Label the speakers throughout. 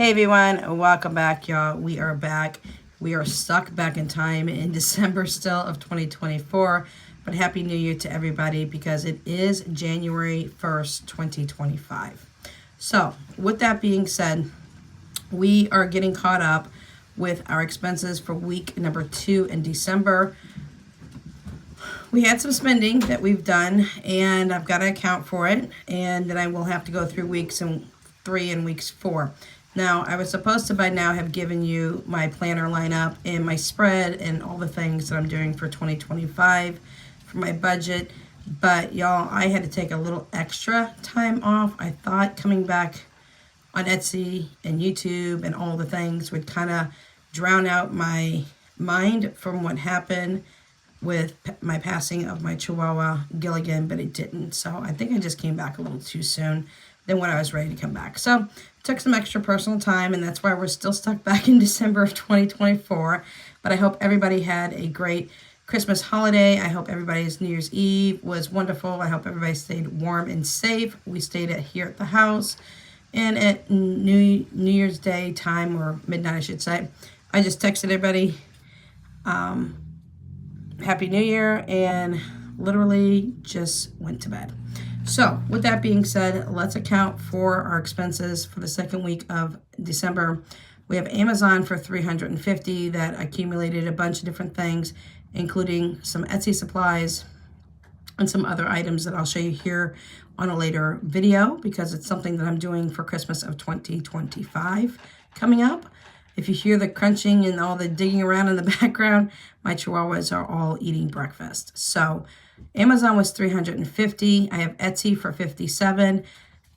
Speaker 1: Hey everyone, welcome back, y'all. We are back. We are stuck back in time in December still of 2024. But Happy New Year to everybody because it is January 1st, 2025. So, with that being said, we are getting caught up with our expenses for week number 2 in December. We had some spending that we've done, and I've got to account for it, and then I will have to go through weeks 3 and weeks 4. Now, I was supposed to by now have given you my planner lineup and my spread and all the things that I'm doing for 2025 for my budget, but y'all, I had to take a little extra time off. I thought coming back on Etsy and YouTube and all the things would kind of drown out my mind from what happened with my passing of my Chihuahua Gilligan, but it didn't. So I think I just came back a little too soon than when I was ready to come back. So took some extra personal time, and that's why we're still stuck back in December of 2024. But I hope everybody had a great Christmas holiday. I hope everybody's New Year's Eve was wonderful. I hope everybody stayed warm and safe. We stayed here at the house. And at New Year's Day time, or midnight I should say, I just texted everybody Happy New Year and literally just went to bed. So with that being said, let's account for our expenses for the second week of December. We have Amazon for $350 that accumulated a bunch of different things, including some Etsy supplies and some other items that I'll show you here on a later video because it's something that I'm doing for Christmas of 2025 coming up. If you hear the crunching and all the digging around in the background, my Chihuahuas are all eating breakfast. So Amazon was $350. I have Etsy for $57.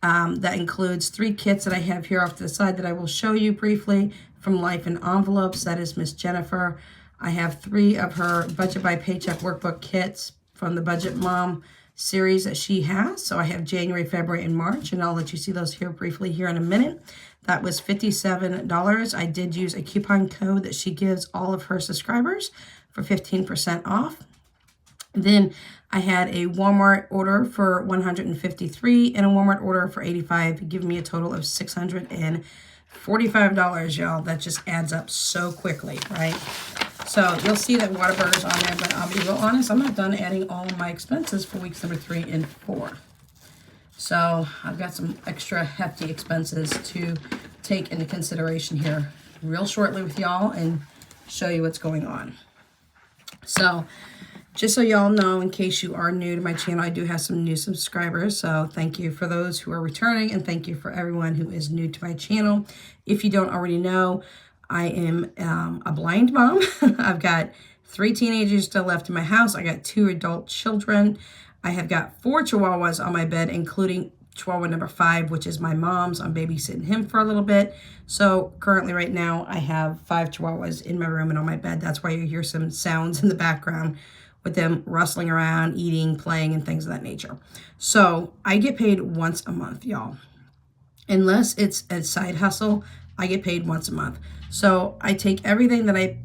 Speaker 1: That includes 3 kits that I have here off to the side that I will show you briefly from Life in Envelopes. That is Miss Jennifer. I have 3 of her Budget by Paycheck workbook kits from the Budget Mom series that she has. So I have January, February, and March, and I'll let you see those here briefly here in a minute. That was $57. I did use a coupon code that she gives all of her subscribers for 15% off. Then I had a Walmart order for $153 and a Walmart order for $85, giving me a total of $645, y'all. That just adds up so quickly, right? So you'll see that Whataburger's on there, but I'll be real honest, I'm not done adding all of my expenses for weeks number 3 and 4. So I've got some extra hefty expenses to take into consideration here real shortly with y'all and show you what's going on. So just so y'all know, in case you are new to my channel, I do have some new subscribers. So thank you for those who are returning, and thank you for everyone who is new to my channel. If you don't already know, I am a blind mom. I've got 3 teenagers still left in my house. I got 2 adult children. I have got 4 Chihuahuas on my bed, including Chihuahua number 5, which is my mom's. I'm babysitting him for a little bit. So currently right now I have 5 Chihuahuas in my room and on my bed. That's why you hear some sounds in the background with them rustling around, eating, playing, and things of that nature. So I get paid once a month, y'all. Unless it's a side hustle, I get paid once a month. So I take everything that I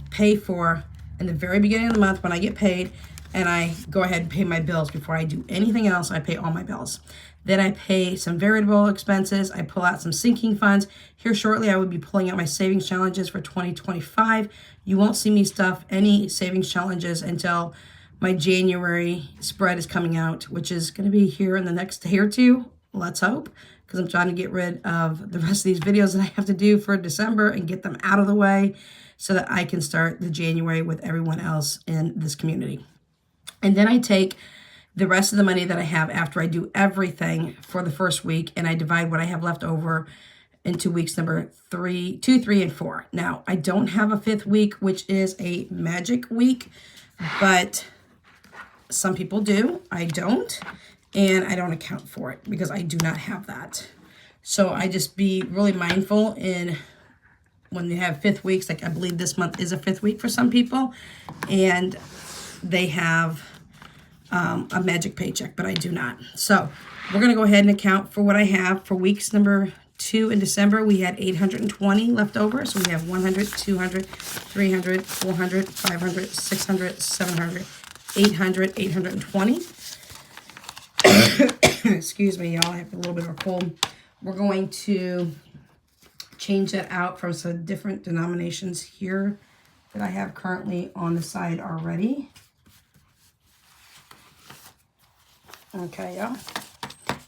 Speaker 1: pay for in the very beginning of the month when I get paid, and I go ahead and pay my bills before I do anything else. I pay all my bills. Then I pay some variable expenses. I pull out some sinking funds. Here shortly, I will be pulling out my savings challenges for 2025. You won't see me stuff any savings challenges until my January spread is coming out, which is going to be here in the next day or 2. Let's hope, because I'm trying to get rid of the rest of these videos that I have to do for December and get them out of the way so that I can start the January with everyone else in this community. And then I take the rest of the money that I have after I do everything for the first week, and I divide what I have left over into weeks number 2, 3, and 4. Now, I don't have a 5th week, which is a magic week, but some people do. I don't, and I don't account for it because I do not have that. So I just be really mindful in when you have 5th weeks, like I believe this month is a 5th week for some people, and they have a magic paycheck, but I do not. So we're going to go ahead and account for what I have for weeks number 2 in December. We had 820 left over. So we have 100, 200, 300, 400, 500, 600, 700, 800, 820. Excuse me, y'all. I have a little bit of a cold. We're going to change that out from some different denominations here that I have currently on the side already. Okay, yeah.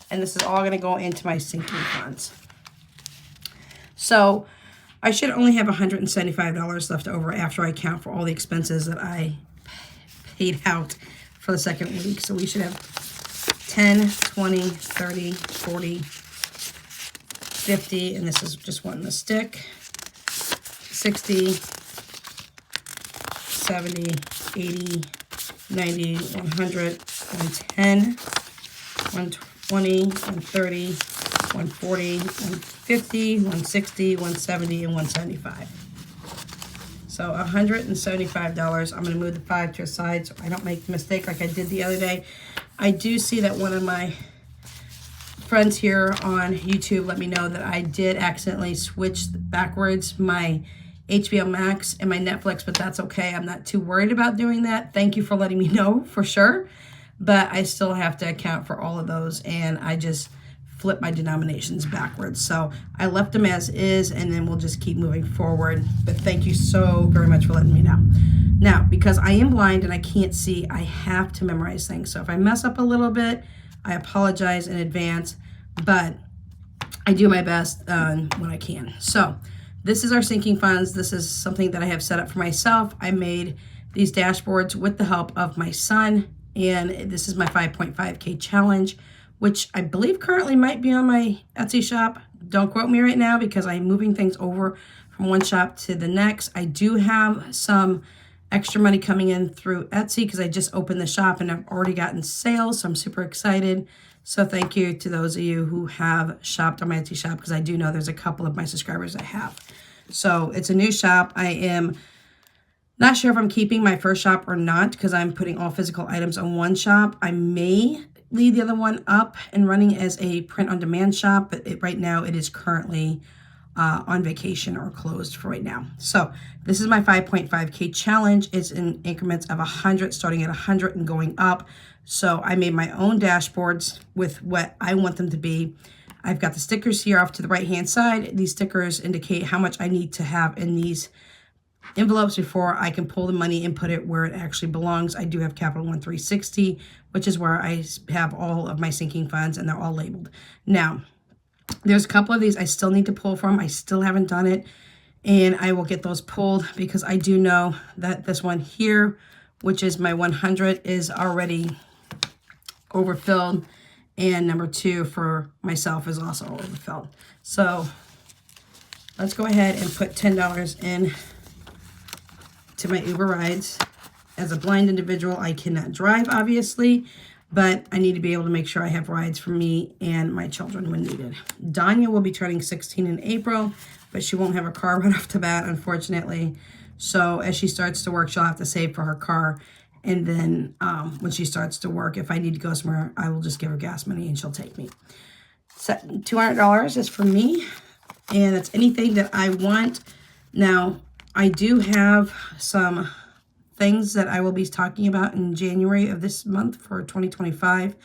Speaker 1: And this is all going to go into my sinking funds. So I should only have $175 left over after I count for all the expenses that I paid out for the second week. So we should have 10, 20, 30, 40, 50, and this is just one in the stick, 60, 70, 80, 90, 100, 110, 120, 130, 140, 150, 160, 170, and 175. So $175. I'm going to move the 5 to a side so I don't make the mistake like I did the other day. I do see that one of my friends here on YouTube let me know that I did accidentally switch backwards my HBO Max and my Netflix, but that's okay. I'm not too worried about doing that. Thank you for letting me know for sure. But I still have to account for all of those, and I just flip my denominations backwards. So I left them as is, and then we'll just keep moving forward. But thank you so very much for letting me know. Now, because I am blind and I can't see, I have to memorize things. So if I mess up a little bit, I apologize in advance, but I do my best when I can. So this is our sinking funds. This is something that I have set up for myself. I made these dashboards with the help of my son, and this is my 5.5K challenge, which I believe currently might be on my Etsy shop. Don't quote me right now because I'm moving things over from one shop to the next. I do have some extra money coming in through Etsy because I just opened the shop and I've already gotten sales, so I'm super excited. So thank you to those of you who have shopped on my Etsy shop, because I do know there's a couple of my subscribers that have. So it's a new shop. I am not sure if I'm keeping my first shop or not because I'm putting all physical items on one shop. I may leave the other one up and running as a print-on-demand shop, but right now it is currently on vacation or closed for right now. So this is my 5.5K challenge. It's in increments of 100, starting at 100 and going up. So I made my own dashboards with what I want them to be. I've got the stickers here off to the right-hand side. These stickers indicate how much I need to have in these envelopes before I can pull the money and put it where it actually belongs. I do have Capital One 360, which is where I have all of my sinking funds, and they're all labeled. Now, there's a couple of these I still need to pull from. I still haven't done it, and I will get those pulled because I do know that this one here, which is my 100, is already overfilled, and number 2 for myself is also overfilled. So let's go ahead and put $10 in to my Uber rides. As a blind individual, I cannot drive, obviously, but I need to be able to make sure I have rides for me and my children when needed. Danya will be turning 16 in April, but she won't have a car right off the bat, unfortunately. So as she starts to work, she'll have to save for her car. And then when she starts to work, if I need to go somewhere, I will just give her gas money and she'll take me. So $200 is for me, and it's anything that I want. Now, I do have some things that I will be talking about in January of this month for 2025,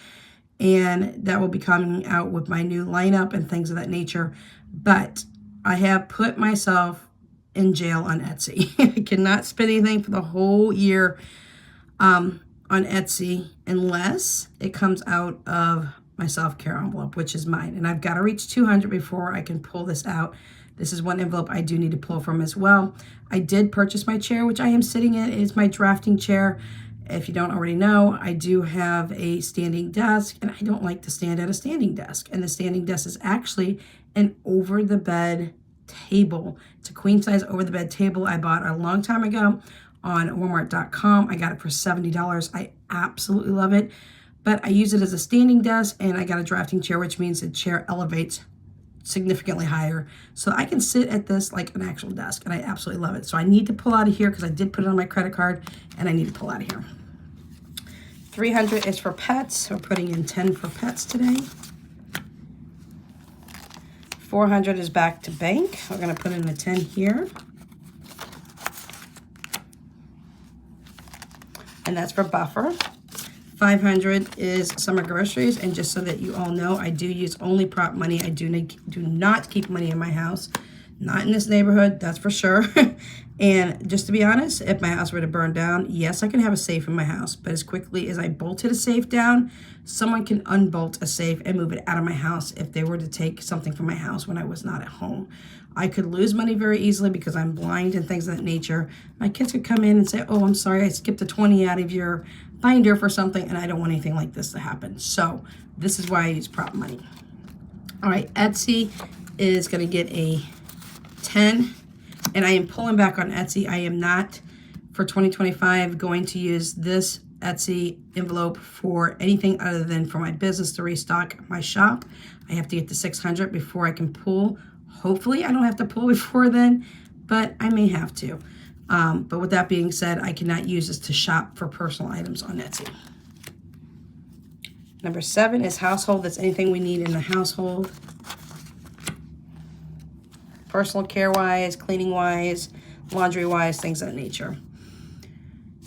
Speaker 1: and that will be coming out with my new lineup and things of that nature. But I have put myself in jail on Etsy. I cannot spend anything for the whole year on Etsy unless it comes out of my self-care envelope, which is mine. And I've got to reach 200 before I can pull this out. This is one envelope I do need to pull from as well. I did purchase my chair, which I am sitting in. It's my drafting chair. If you don't already know, I do have a standing desk, and I don't like to stand at a standing desk. And the standing desk is actually an over-the-bed table. It's a queen-size over-the-bed table I bought a long time ago on Walmart.com. I got it for $70. I absolutely love it. But I use it as a standing desk, and I got a drafting chair, which means the chair elevates significantly higher, so I can sit at this like an actual desk, and I absolutely love it. So I need to pull out of here because I did put it on my credit card, and I need to pull out of here. 300 is for pets. We're putting in 10 for pets today. 400 is back to bank. We're going to put in a 10 here. And that's for buffer. 500 is summer groceries, and just so that you all know, I do use only prop money. I do not keep money in my house. Not in this neighborhood, that's for sure. And just to be honest, if my house were to burn down, yes, I can have a safe in my house. But as quickly as I bolted a safe down, someone can unbolt a safe and move it out of my house if they were to take something from my house when I was not at home. I could lose money very easily because I'm blind and things of that nature. My kids could come in and say, oh, I'm sorry, I skipped a 20 out of your binder for something, and I don't want anything like this to happen. So this is why I use prop money. All right, Etsy is going to get a 10, and I am pulling back on Etsy. I am not, for 2025, going to use this Etsy envelope for anything other than for my business to restock my shop. I have to get to 600 before I can pull. Hopefully, I don't have to pull before then, but I may have to. But with that being said, I cannot use this to shop for personal items on Etsy. Number 7 is household. That's anything we need in the household. Personal care-wise, cleaning-wise, laundry-wise, things of that nature.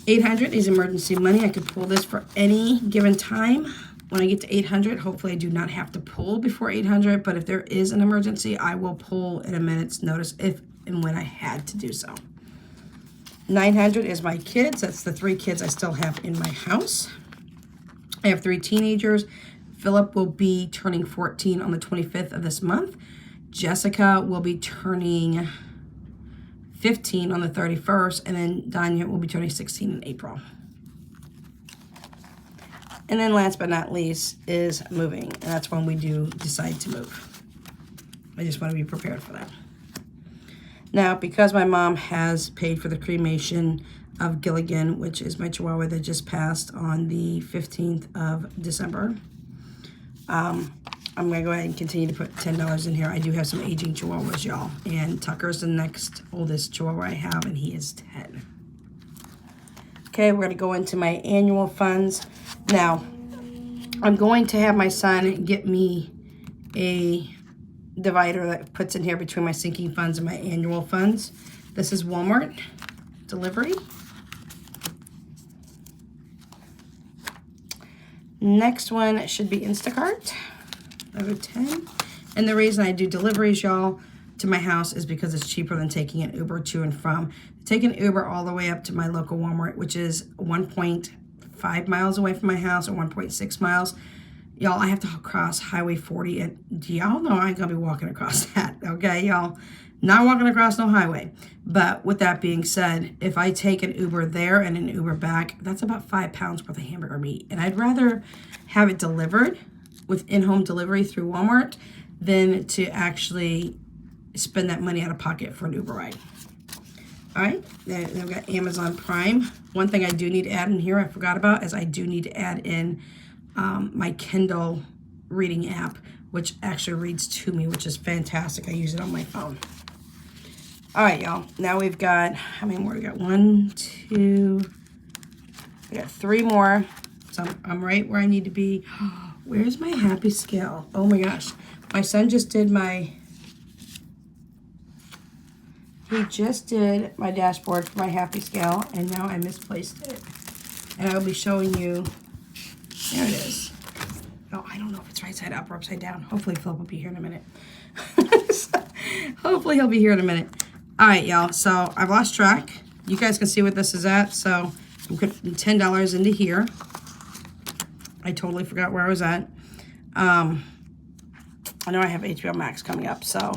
Speaker 1: 800 is emergency money. I could pull this for any given time. When I get to 800, hopefully I do not have to pull before 800, but if there is an emergency, I will pull in a minute's notice if and when I had to do so. 900 is my kids. That's the 3 kids I still have in my house. I have 3 teenagers. Philip will be turning 14 on the 25th of this month. Jessica will be turning 15 on the 31st, and then Danya will be turning 16 in April. And then last but not least is moving, and that's when we do decide to move. I just want to be prepared for that. Now, because my mom has paid for the cremation of Gilligan, which is my Chihuahua that just passed on the 15th of December, I'm going to go ahead and continue to put $10 in here. I do have some aging Chihuahuas, y'all, and Tucker's the next oldest Chihuahua I have, and he is 10. Okay, we're going to go into my annual funds. Now, I'm going to have my son get me a divider that puts in here between my sinking funds and my annual funds. This is Walmart delivery. Next one should be Instacart. Number 10. And the reason I do deliveries, y'all, to my house is because it's cheaper than taking an Uber to and from. Take an Uber all the way up to my local Walmart, which is 1.5 miles away from my house, or 1.6 miles. Y'all, I have to cross Highway 40, and do y'all know I ain't gonna be walking across that, okay, y'all? Not walking across no highway. But with that being said, if I take an Uber there and an Uber back, that's about 5 pounds worth of hamburger meat. And I'd rather have it delivered with in-home delivery through Walmart than to actually spend that money out of pocket for an Uber ride. All right, then we've got Amazon Prime. One thing I do need to add in here I forgot about is I do need to add in my Kindle reading app, which actually reads to me, which is fantastic. I use it on my phone. All right, y'all. Now we've got, how many more? We got 1, 2, we got 3 more. So I'm right where I need to be. Where's my happy scale? Oh my gosh. My son just did my, he just did my dashboard for my happy scale, and now I misplaced it. And I'll be showing you, there it is. Oh, I don't know if it's right side up or upside down. Hopefully Philip will be here in a minute. Hopefully he'll be here in a minute. All right, y'all. So I've lost track. You guys can see what this is at. So I'm putting $10 into here. I totally forgot where I was at. I know I have HBO Max coming up. So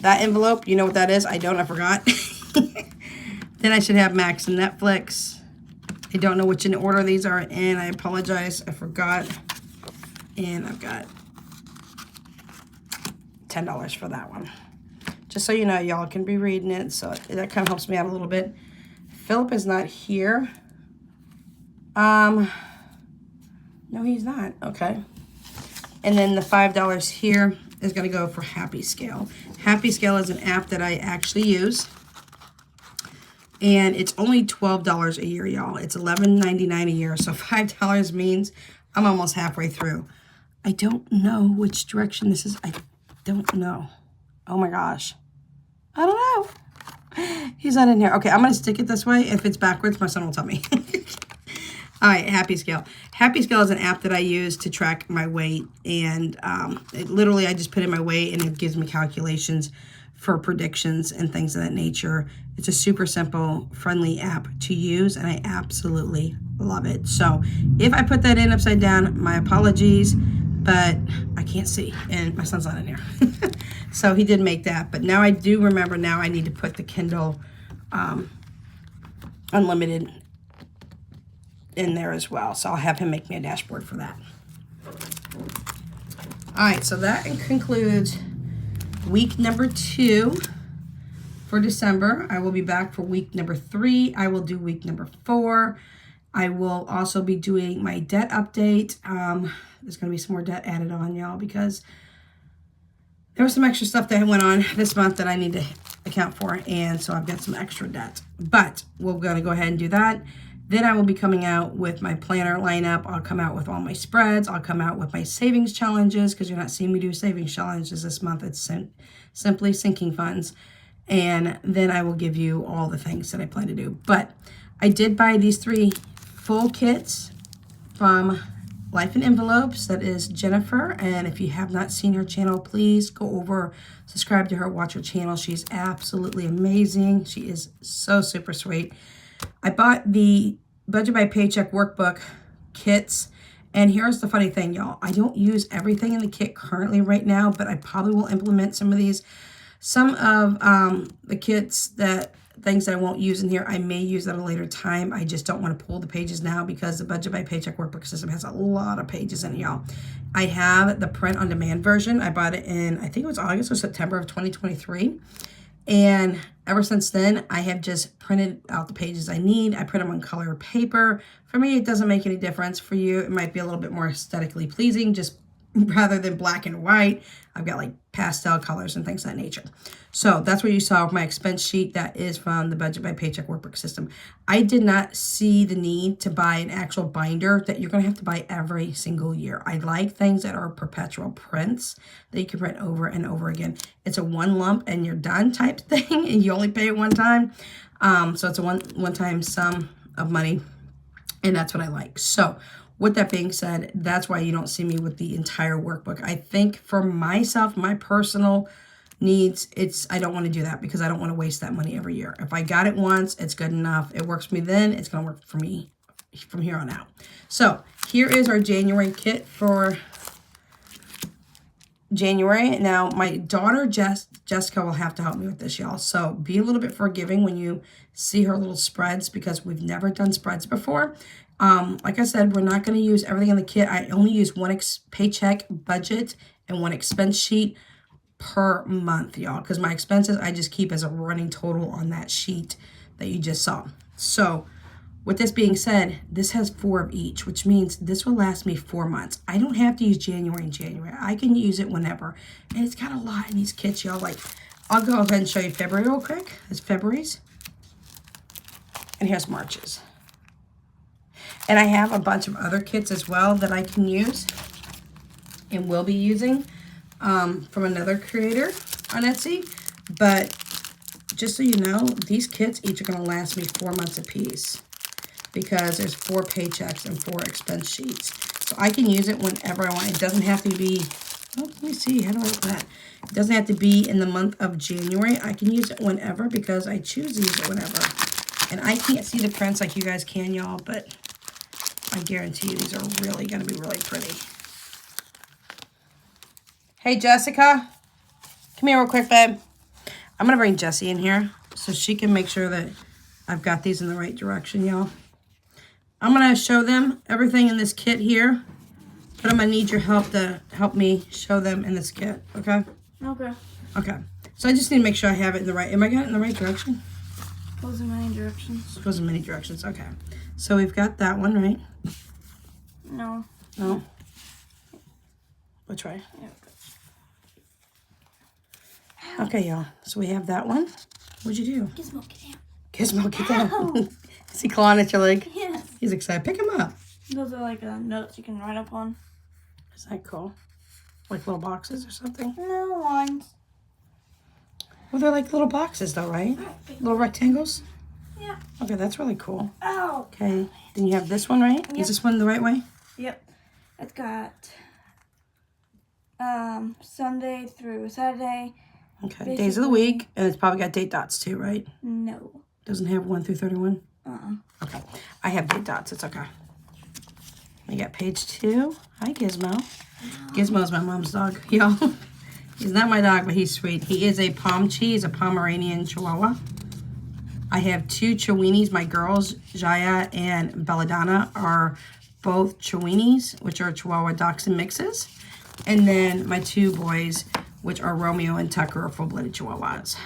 Speaker 1: that envelope, you know what that is? I don't. I forgot. Then I should have Max and Netflix. I don't know which in order these are in. I apologize. I forgot. And I've got $10 for that one. Just so you know, y'all can be reading it. So that kind of helps me out a little bit. Philip is not here. No, he's not. Okay. And then the $5 here is going to go for Happy Scale. Happy Scale is an app that I actually use. And it's only $12 a year, y'all. It's $11.99 a year. So $5 means I'm almost halfway through. I don't know which direction this is. I don't know. Oh my gosh. I don't know. He's not in here. Okay, I'm going to stick it this way. If it's backwards, my son will tell me. All right, Happy Scale. Happy Scale is an app that I use to track my weight. And literally, I just put in my weight, and it gives me calculations for predictions and things of that nature. It's a super simple, friendly app to use, and I absolutely love it. So if I put that in upside down, my apologies, but I can't see, and my son's not in here. So he did make that, but now I do remember now I need to put the Kindle Unlimited in there as well. So I'll have him make me a dashboard for that. All right, so that concludes week number 2 for December. I will be back for week number 3. I will do week number 4. I will also be doing my debt update. There's going to be some more debt added on, y'all, because there was some extra stuff that went on this month that I need to account for, and so I've got some extra debt. But we're going to go ahead and do that. Then I will be coming out with my planner lineup. I'll come out with all my spreads. I'll come out with my savings challenges, because you're not seeing me do savings challenges this month. It's simply sinking funds. And then I will give you all the things that I plan to do. But I did buy these 3 full kits from Life in Envelopes. That is Jennifer. And if you have not seen her channel, please go over, subscribe to her, watch her channel. She's absolutely amazing. She is so super sweet. I bought the Budget by Paycheck workbook kits, and here's the funny thing, y'all. I don't use everything in the kit currently right now, but I probably will implement some of these. Some of the kits things that I won't use in here, I may use at a later time. I just don't want to pull the pages now because the Budget by Paycheck workbook system has a lot of pages in it, y'all. I have the print on demand version. I bought it in, I think it was August or September of 2023. And ever since then, I have just printed out the pages I need. I print them on color paper. For me, it doesn't make any difference. For you, it might be a little bit more aesthetically pleasing, just rather than black and white. I've got like pastel colors and things of that nature. So that's what you saw with my expense sheet. That is from the Budget by Paycheck workbook system. I did not see the need to buy an actual binder that you're going to have to buy every single year. I like things that are perpetual prints that you can print over and over again. It's a one lump and you're done type thing, and you only pay it one time. So it's a one-time sum of money, and that's what I like. So with that being said, that's why you don't see me with the entire workbook. I think for myself, my personal needs, I don't want to do that because I don't want to waste that money every year. If I got it once, it's good enough. It works for me then. It's going to work for me from here on out. So here is our January kit for January. Now, my daughter, Jessica, will have to help me with this, y'all. So be a little bit forgiving when you see her little spreads because we've never done spreads before. Like I said, we're not going to use everything in the kit. I only use one paycheck budget and one expense sheet per month, y'all, because my expenses I just keep as a running total on that sheet that you just saw. So with this being said, this has 4 of each, which means this will last me 4 months. I don't have to use January and January. I can use it whenever. And it's got a lot in these kits, y'all. Like, I'll go ahead and show you February real quick. It's February's. And here's March's. And I have a bunch of other kits as well that I can use and will be using from another creator on Etsy. But just so you know, these kits each are going to last me 4 months apiece because there's 4 paychecks and 4 expense sheets. So I can use it whenever I want. It doesn't have to be, oh, let me see, how do I open that? It doesn't have to be in the month of January. I can use it whenever because I choose to use it whenever. And I can't see the prints like you guys can, y'all, but I guarantee you these are really going to be really pretty. Hey, Jessica. Come here real quick, babe. I'm going to bring Jessie in here so she can make sure that I've got these in the right direction, y'all. I'm going to show them everything in this kit here, but I'm going to need your help to help me show them in this kit, okay?
Speaker 2: Okay.
Speaker 1: Okay. So I just need to make sure I have it in the right, am I got it in the right direction?
Speaker 2: Goes in many directions.
Speaker 1: Goes in many directions, okay. So we've got that one, right?
Speaker 2: No.
Speaker 1: No? Which way?
Speaker 2: Yeah.
Speaker 1: Okay, y'all. So we have that one. What'd you do?
Speaker 2: Gizmo, get down.
Speaker 1: Gizmo, get down. Is he clawing at your leg?
Speaker 2: Yes.
Speaker 1: He's excited. Pick him up.
Speaker 2: Those are like notes you can write up on.
Speaker 1: Is that cool? Like little boxes or something?
Speaker 2: No lines.
Speaker 1: Well, they're like little boxes though, right? Little rectangles?
Speaker 2: Yeah.
Speaker 1: Okay, that's really cool.
Speaker 2: Oh.
Speaker 1: Okay, then you have this one, right?
Speaker 2: Yep.
Speaker 1: Is this one the right way?
Speaker 2: Yep. It's got Sunday through Saturday,
Speaker 1: Okay, days of the week, and it's probably got date dots too, right?
Speaker 2: No.
Speaker 1: Doesn't have 1 through 31?
Speaker 2: Uh-uh.
Speaker 1: Okay, I have date dots, it's okay. We got page 2. Hi, Gizmo. Gizmo's my mom's dog, y'all. He's not my dog, but he's sweet. He is a Pomchi, he's a Pomeranian Chihuahua. I have 2 Chiweenies. My girls, Jaya and Belladonna, are both Chiweenies, which are Chihuahua Dachshund mixes. And then my 2 boys, which are Romeo and Tucker, are full-blooded Chihuahuas.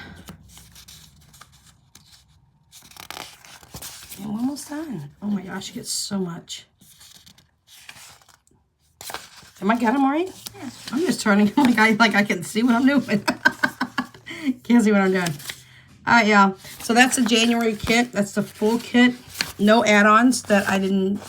Speaker 1: And we're almost done. Oh my gosh, you get so much. Am I got them right?
Speaker 2: Yeah.
Speaker 1: I'm just turning like I can see what I'm doing. Can't see what I'm doing. All right, y'all. So that's the January kit. That's the full kit. No add-ons that I didn't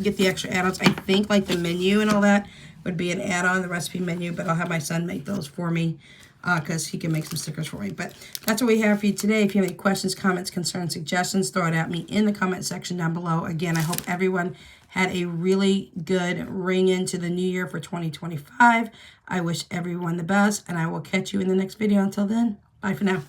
Speaker 1: get the extra add-ons. I think like the menu and all that would be an add-on, the recipe menu, but I'll have my son make those for me because he can make some stickers for me. But that's what we have for you today. If you have any questions, comments, concerns, suggestions, throw it at me in the comment section down below. Again, I hope everyone had a really good ring into the new year for 2025. I wish everyone the best, and I will catch you in the next video. Until then, bye for now.